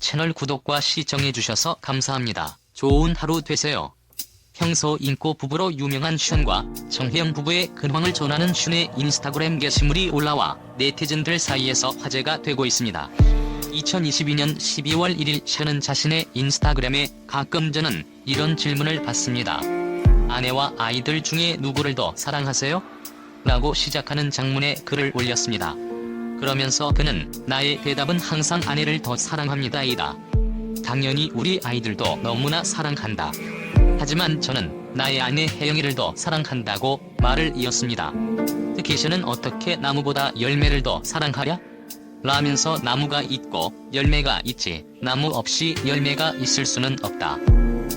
채널 구독과 시청해주셔서 감사합니다. 좋은 하루 되세요. 평소 인고 부부로 유명한 션과 정혜영 부부의 근황을 전하는 션의 인스타그램 게시물이 올라와 네티즌들 사이에서 화제가 되고 있습니다. 2022년 12월 1일 션은 자신의 인스타그램에 가끔 저는 이런 질문을 받습니다. 아내와 아이들 중에 누구를 더 사랑하세요? 라고 시작하는 장문의 글을 올렸습니다. 그러면서 그는 나의 대답은 항상 아내를 더 사랑합니다이다. 당연히 우리 아이들도 너무나 사랑한다. 하지만 저는 나의 아내 혜영이를 더 사랑한다고 말을 이었습니다. 특히 션은 어떻게 나무보다 열매를 더 사랑하랴? 라면서 나무가 있고 열매가 있지 나무 없이 열매가 있을 수는 없다.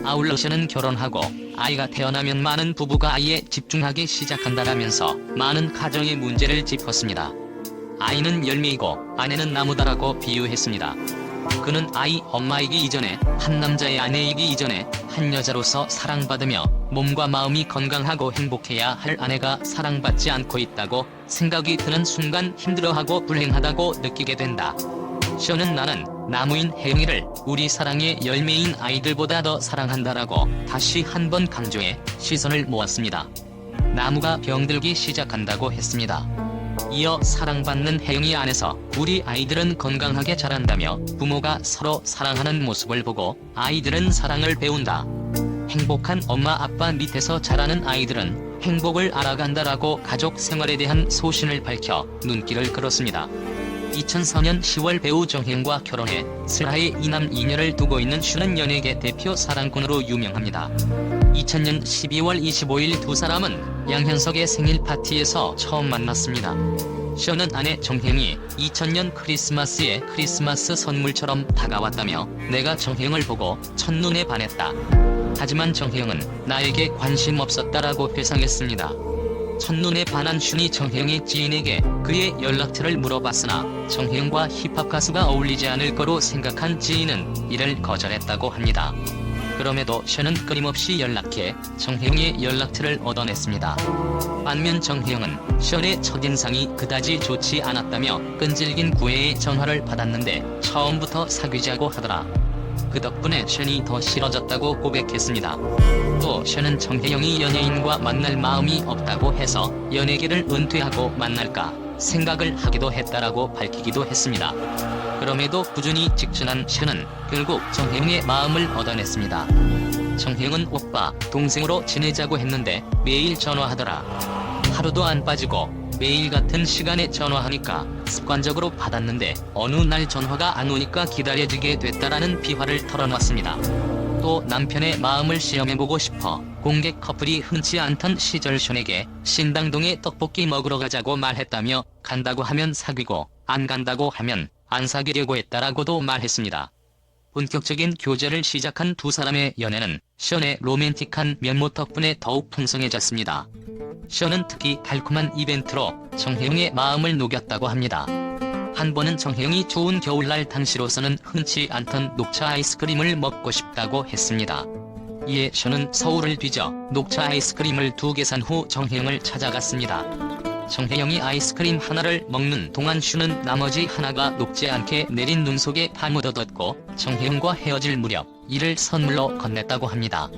아울러 션은 결혼하고 아이가 태어나면 많은 부부가 아이에 집중하기 시작한다라면서 많은 가정의 문제를 짚었습니다. 아이는 열매이고 아내는 나무다라고 비유했습니다. 그는 아이 엄마이기 이전에 한 남자의 아내이기 이전에 한 여자로서 사랑받으며 몸과 마음이 건강하고 행복해야 할 아내가 사랑받지 않고 있다고 생각이 드는 순간 힘들어하고 불행하다고 느끼게 된다. 션은 나는 나무인 혜영이를 우리 사랑의 열매인 아이들보다 더 사랑한다라고 다시 한번 강조해 시선을 모았습니다. 나무가 병들기 시작한다고 했습니다. 이어 사랑받는 혜영이 안에서 우리 아이들은 건강하게 자란다며 부모가 서로 사랑하는 모습을 보고 아이들은 사랑을 배운다. 행복한 엄마 아빠 밑에서 자라는 아이들은 행복을 알아간다라고 가족 생활에 대한 소신을 밝혀 눈길을 끌었습니다. 2004년 10월 배우 정혜영과 결혼해 슬하의 이남 2녀를 두고 있는 션은 연예계 대표 사랑꾼으로 유명합니다. 2000년 12월 25일 두 사람은 양현석의 생일 파티에서 처음 만났습니다. 션은 아내 정혜영이 2000년 크리스마스에 크리스마스 선물처럼 다가왔다며 내가 정혜영을 보고 첫눈에 반했다. 하지만 정혜영은 나에게 관심 없었다라고 회상했습니다. 첫눈에 반한 션이 정혜영의 지인에게 그의 연락처를 물어봤으나 정혜영과 힙합 가수가 어울리지 않을 거로 생각한 지인은 이를 거절했다고 합니다. 그럼에도 션은 끊임없이 연락해 정혜영의 연락처를 얻어냈습니다. 반면 정혜영은 션의 첫인상이 그다지 좋지 않았다며 끈질긴 구애의 전화를 받았는데 처음부터 사귀자고 하더라. 그 덕분에 션이 더 싫어졌다고 고백했습니다. 또 션은 정혜영이 연예인과 만날 마음이 없다고 해서 연예계를 은퇴하고 만날까 생각을 하기도 했다라고 밝히기도 했습니다. 그럼에도 꾸준히 직진한 션은 결국 정혜영의 마음을 얻어냈습니다. 정혜영은 오빠, 동생으로 지내자고 했는데 매일 전화하더라. 하루도 안 빠지고 매일 같은 시간에 전화하니까 습관적으로 받았는데 어느 날 전화가 안 오니까 기다려지게 됐다라는 비화를 털어놨습니다. 또 남편의 마음을 시험해보고 싶어 공개 커플이 흔치 않던 시절 션에게 신당동에 떡볶이 먹으러 가자고 말했다며 간다고 하면 사귀고 안 간다고 하면 안 사귀려고 했다라고도 말했습니다. 본격적인 교제를 시작한 두 사람의 연애는 션의 로맨틱한 면모 덕분에 더욱 풍성해졌습니다. 션은 특히 달콤한 이벤트로 정혜영의 마음을 녹였다고 합니다. 한 번은 정혜영이 좋은 겨울날 당시로서는 흔치 않던 녹차 아이스크림을 먹고 싶다고 했습니다. 이에 션은 서울을 뒤져 녹차 아이스크림을 2개 산 후 정혜영을 찾아갔습니다. 정혜영이 아이스크림 하나를 먹는 동안 션은 나머지 하나가 녹지 않게 내린 눈 속에 파묻어뒀고 정혜영과 헤어질 무렵 이를 선물로 건넸다고 합니다.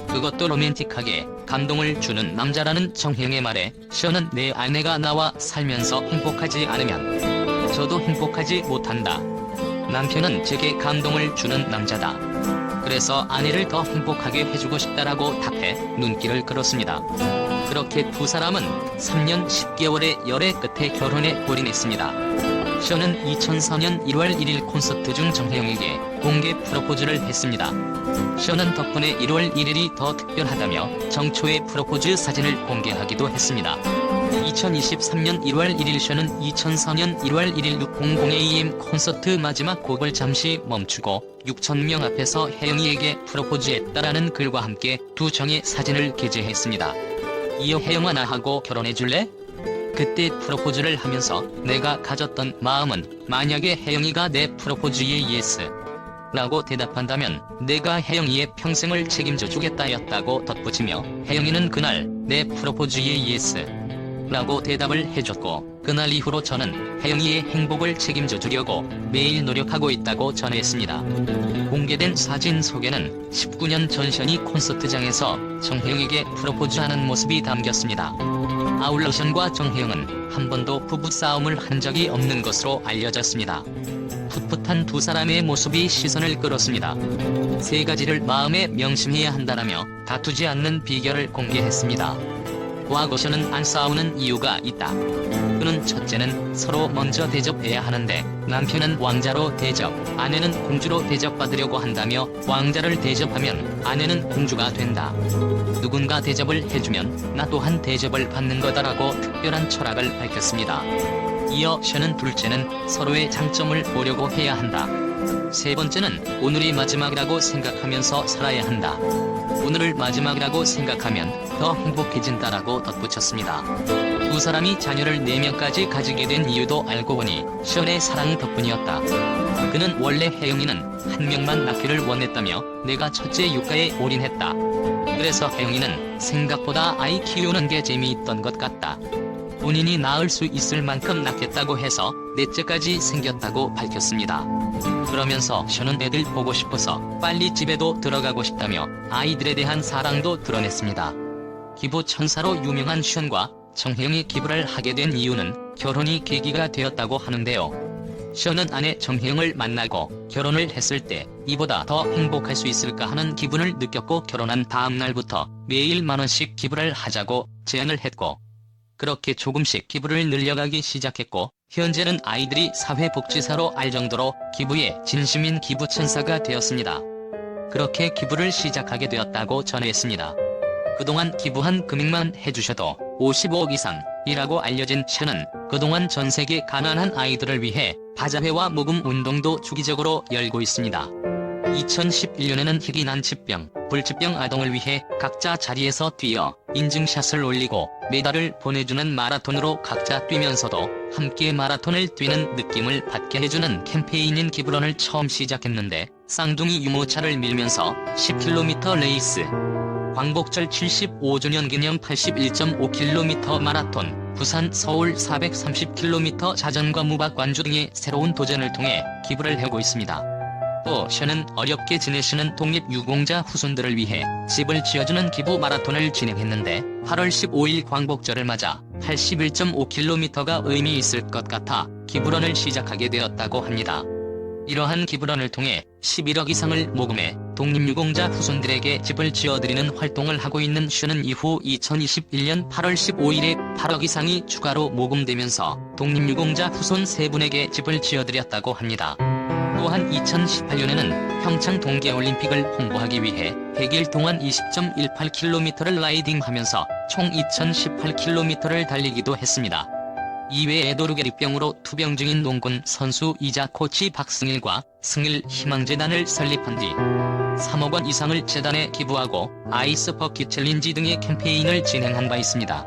그것도 로맨틱하게 감동을 주는 남자라는 정혜영의 말에 션은 내 아내가 나와 살면서 행복하지 않으면 저도 행복하지 못한다. 남편은 제게 감동을 주는 남자다. 그래서 아내를 더 행복하게 해주고 싶다라고 답해 눈길을 끌었습니다. 그렇게 두 사람은 3년 10개월의 열애 끝에 결혼에 골인했습니다. 션은 2004년 1월 1일 콘서트 중 정혜영에게 공개 프로포즈를 했습니다. 션은 덕분에 1월 1일이 더 특별하다며 정초의 프로포즈 사진을 공개하기도 했습니다. 2023년 1월 1일 션은 2004년 1월 1일 600am 콘서트 마지막 곡을 잠시 멈추고 6,000명 앞에서 혜영이에게 프로포즈했다라는 글과 함께 두 정의 사진을 게재했습니다. 이어 혜영아 나하고 결혼해줄래? 그때 프로포즈를 하면서 내가 가졌던 마음은 만약에 혜영이가 내 프로포즈에 예스 라고 대답한다면 내가 혜영이의 평생을 책임져 주겠다였다고 덧붙이며 혜영이는 그날 내 프로포즈에 예스 라고 대답을 해줬고, 그날 이후로 저는 혜영이의 행복을 책임져 주려고 매일 노력하고 있다고 전했습니다. 공개된 사진 속에는 19년 전 션이 콘서트장에서 정혜영에게 프로포즈하는 모습이 담겼습니다. 아울러 션과 정혜영은 한 번도 부부싸움을 한 적이 없는 것으로 알려졌습니다. 풋풋한 두 사람의 모습이 시선을 끌었습니다. 세 가지를 마음에 명심해야 한다라며 다투지 않는 비결을 공개했습니다. 과거 션은 안 싸우는 이유가 있다. 그는 첫째는 서로 먼저 대접해야 하는데 남편은 왕자로 대접, 아내는 공주로 대접받으려고 한다며 왕자를 대접하면 아내는 공주가 된다. 누군가 대접을 해주면 나 또한 대접을 받는 거다라고 특별한 철학을 밝혔습니다. 이어 션은 둘째는 서로의 장점을 보려고 해야 한다. 세 번째는 오늘이 마지막이라고 생각하면서 살아야 한다. 오늘을 마지막이라고 생각하면 더 행복해진다라고 덧붙였습니다. 두 사람이 자녀를 4명까지 가지게 된 이유도 알고 보니 션의 사랑 덕분이었다. 그는 원래 혜영이는 한 명만 낳기를 원했다며 내가 첫째 육아에 올인했다. 그래서 혜영이는 생각보다 아이 키우는 게 재미있던 것 같다. 본인이 낳을 수 있을 만큼 낳겠다고 해서 넷째까지 생겼다고 밝혔습니다. 그러면서 션은 애들 보고 싶어서 빨리 집에도 들어가고 싶다며 아이들에 대한 사랑도 드러냈습니다. 기부 천사로 유명한 션과 정혜영이 기부를 하게 된 이유는 결혼이 계기가 되었다고 하는데요. 션은 아내 정혜영을 만나고 결혼을 했을 때 이보다 더 행복할 수 있을까 하는 기분을 느꼈고 결혼한 다음 날부터 매일 10,000원씩 기부를 하자고 제안을 했고, 그렇게 조금씩 기부를 늘려가기 시작했고 현재는 아이들이 사회복지사로 알 정도로 기부에 진심인 기부천사가 되었습니다. 그렇게 기부를 시작하게 되었다고 전했습니다. 그동안 기부한 금액만 해주셔도 55억 이상이라고 알려진 션은 그동안 전세계 가난한 아이들을 위해 바자회와 모금 운동도 주기적으로 열고 있습니다. 2011년에는 희귀 난치병, 불치병 아동을 위해 각자 자리에서 뛰어 인증샷을 올리고 메달을 보내주는 마라톤으로 각자 뛰면서도 함께 마라톤을 뛰는 느낌을 받게 해주는 캠페인인 기부런을 처음 시작했는데 쌍둥이 유모차를 밀면서 10km 레이스, 광복절 75주년 기념 81.5km 마라톤, 부산 서울 430km 자전거 무박 완주 등의 새로운 도전을 통해 기부를 하고 있습니다. 또 션은 어렵게 지내시는 독립유공자 후손들을 위해 집을 지어주는 기부 마라톤을 진행했는데 8월 15일 광복절을 맞아 81.5km가 의미 있을 것 같아 기부런을 시작하게 되었다고 합니다. 이러한 기부런을 통해 11억 이상을 모금해 독립유공자 후손들에게 집을 지어드리는 활동을 하고 있는 션은 이후 2021년 8월 15일에 8억 이상이 추가로 모금되면서 독립유공자 후손 3분에게 집을 지어드렸다고 합니다. 또한 2018년에는 평창 동계올림픽을 홍보하기 위해 100일 동안 20.18km를 라이딩하면서 총 2018km를 달리기도 했습니다. 이외에 노루게리병으로 투병 중인 농군 선수이자 코치 박승일과 승일 희망재단을 설립한 뒤 3억 원 이상을 재단에 기부하고 아이스 버킷 챌린지 등의 캠페인을 진행한 바 있습니다.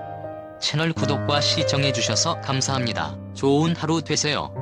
채널 구독과 시청해주셔서 감사합니다. 좋은 하루 되세요.